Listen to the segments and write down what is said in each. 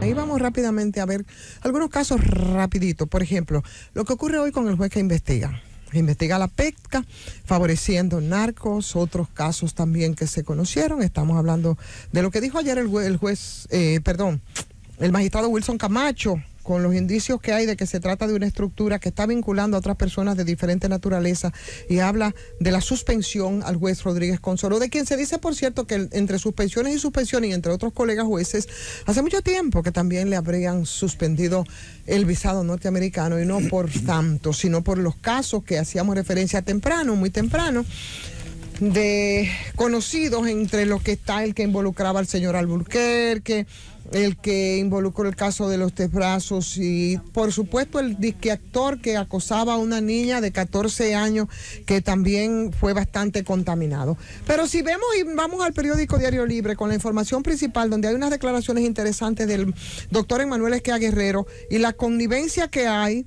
Ahí vamos rápidamente a ver algunos casos rapiditos. Por ejemplo, lo que ocurre hoy con el juez que investiga la pesca, favoreciendo narcos, otros casos también que se conocieron. Estamos hablando de lo que dijo ayer el magistrado Wilson Camacho, con los indicios que hay de que se trata de una estructura que está vinculando a otras personas de diferente naturaleza, y habla de la suspensión al juez Rodríguez Consoró, de quien se dice, por cierto, que entre suspensiones y entre otros colegas jueces, hace mucho tiempo que también le habrían suspendido el visado norteamericano, y no por tanto, sino por los casos que hacíamos referencia muy temprano, de conocidos, entre los que está el que involucraba al señor Alburquerque, el que involucró el caso de los 3 brazos, y por supuesto el disque actor que acosaba a una niña de 14 años que también fue bastante contaminado. Pero si vemos y vamos al periódico Diario Libre con la información principal, donde hay unas declaraciones interesantes del doctor Emmanuel Esquea Guerrero y la connivencia que hay,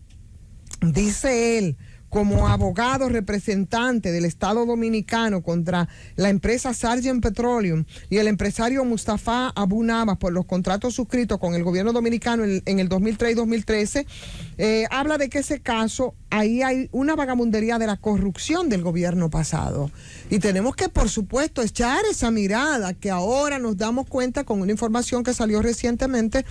dice él, como abogado representante del Estado Dominicano contra la empresa Sargent Petroleum y el empresario Mustafa Abu Nabas por los contratos suscritos con el gobierno dominicano en el 2003 y 2013, habla de que ese caso, ahí hay una vagabundería de la corrupción del gobierno pasado. Y tenemos que, por supuesto, echar esa mirada que ahora nos damos cuenta con una información que salió recientemente,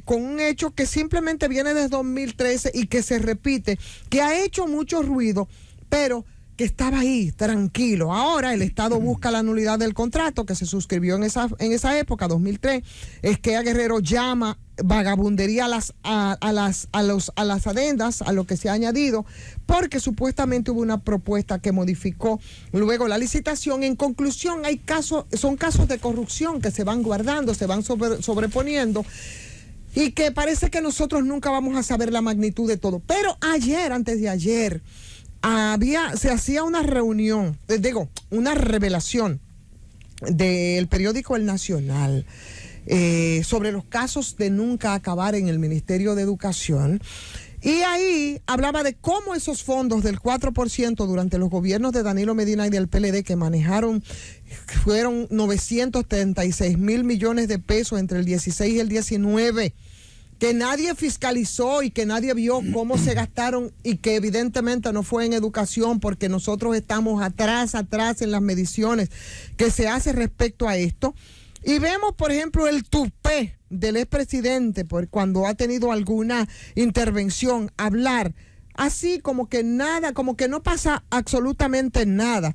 con un hecho que simplemente viene desde 2013 y que se repite, que ha hecho mucho ruido, pero que estaba ahí, tranquilo. Ahora el Estado busca la nulidad del contrato que se suscribió en esa época, 2003. Esquea Guerrero llama vagabundería a las adendas, a lo que se ha añadido, porque supuestamente hubo una propuesta que modificó luego la licitación. En conclusión, son casos de corrupción que se van guardando, se van sobreponiendo, y que parece que nosotros nunca vamos a saber la magnitud de todo. Pero antes de ayer, se hacía una reunión, una revelación del periódico El Nacional sobre los casos de nunca acabar en el Ministerio de Educación. Y ahí hablaba de cómo esos fondos del 4% durante los gobiernos de Danilo Medina y del PLD, que manejaron, fueron 936 mil millones de pesos entre el 16 y el 19, que nadie fiscalizó y que nadie vio cómo se gastaron, y que evidentemente no fue en educación, porque nosotros estamos atrás en las mediciones que se hace respecto a esto. Y vemos, por ejemplo, el tupé del expresidente, cuando ha tenido alguna intervención, hablar así como que nada, como que no pasa absolutamente nada,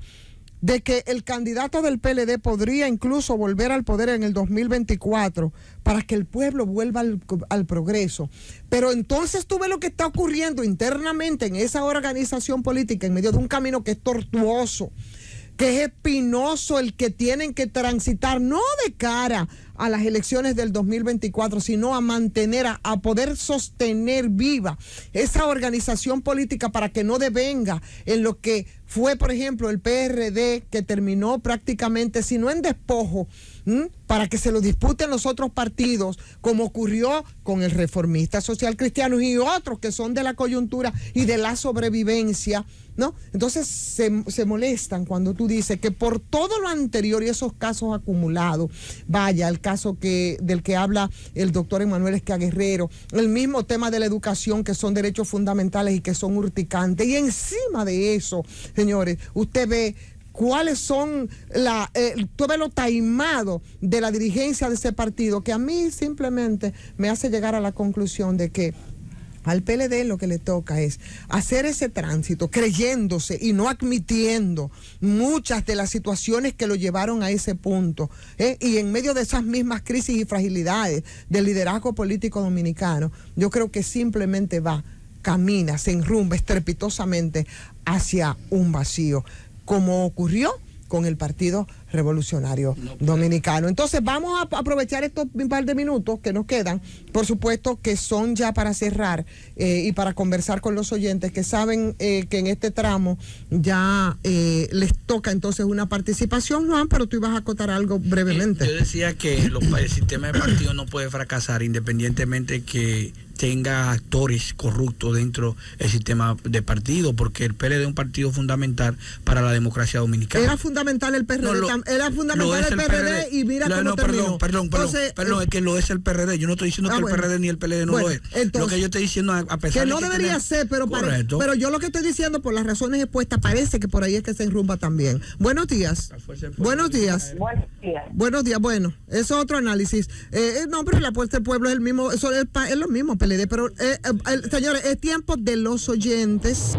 de que el candidato del PLD podría incluso volver al poder en el 2024 para que el pueblo vuelva al progreso. Pero entonces tú ves lo que está ocurriendo internamente en esa organización política, en medio de un camino que es tortuoso, que es espinoso, el que tienen que transitar, no de cara a las elecciones del 2024, sino a mantener, a poder sostener viva esa organización política para que no devenga en lo que fue, por ejemplo, el PRD, que terminó prácticamente, si no en despojo, para que se lo disputen los otros partidos, como ocurrió con el Reformista Social Cristiano y otros que son de la coyuntura y de la sobrevivencia, ¿no? Entonces se molestan cuando tú dices que por todo lo anterior y esos casos acumulados, vaya, el caso del que habla el doctor Emmanuel Esquea Guerrero, el mismo tema de la educación, que son derechos fundamentales y que son urticantes, y encima de eso, señores, usted ve cuáles son todo lo taimado de la dirigencia de ese partido, que a mí simplemente me hace llegar a la conclusión de que al PLD lo que le toca es hacer ese tránsito creyéndose y no admitiendo muchas de las situaciones que lo llevaron a ese punto, y en medio de esas mismas crisis y fragilidades del liderazgo político dominicano, yo creo que simplemente camina, se enrumba estrepitosamente hacia un vacío, como ocurrió con el Partido Revolucionario Dominicano. Entonces vamos a aprovechar estos un par de minutos que nos quedan, por supuesto que son ya para cerrar, y para conversar con los oyentes que saben que en este tramo ya les toca entonces una participación. Juan, pero tú ibas a acotar algo brevemente. Yo decía que el sistema de partidos no puede fracasar independientemente que tenga actores corruptos dentro del sistema de partido, porque el PLD es un partido fundamental para la democracia dominicana. Era fundamental el PRD, era fundamental el PRD y mira cómo terminó. Perdón, es que lo es el PRD. Yo no estoy diciendo que el PRD ni el PLD no lo es. Entonces, lo que yo estoy diciendo, a pesar que no debería ser, pero yo lo que estoy diciendo, por las razones expuestas, parece que por ahí es que se enrumba también. Buenos días. Buenos días. Buenos días. Bueno, eso es otro análisis. No, pero la Fuerza del Pueblo es el mismo, eso es lo mismo, PLD, pero señores, es tiempo de los oyentes.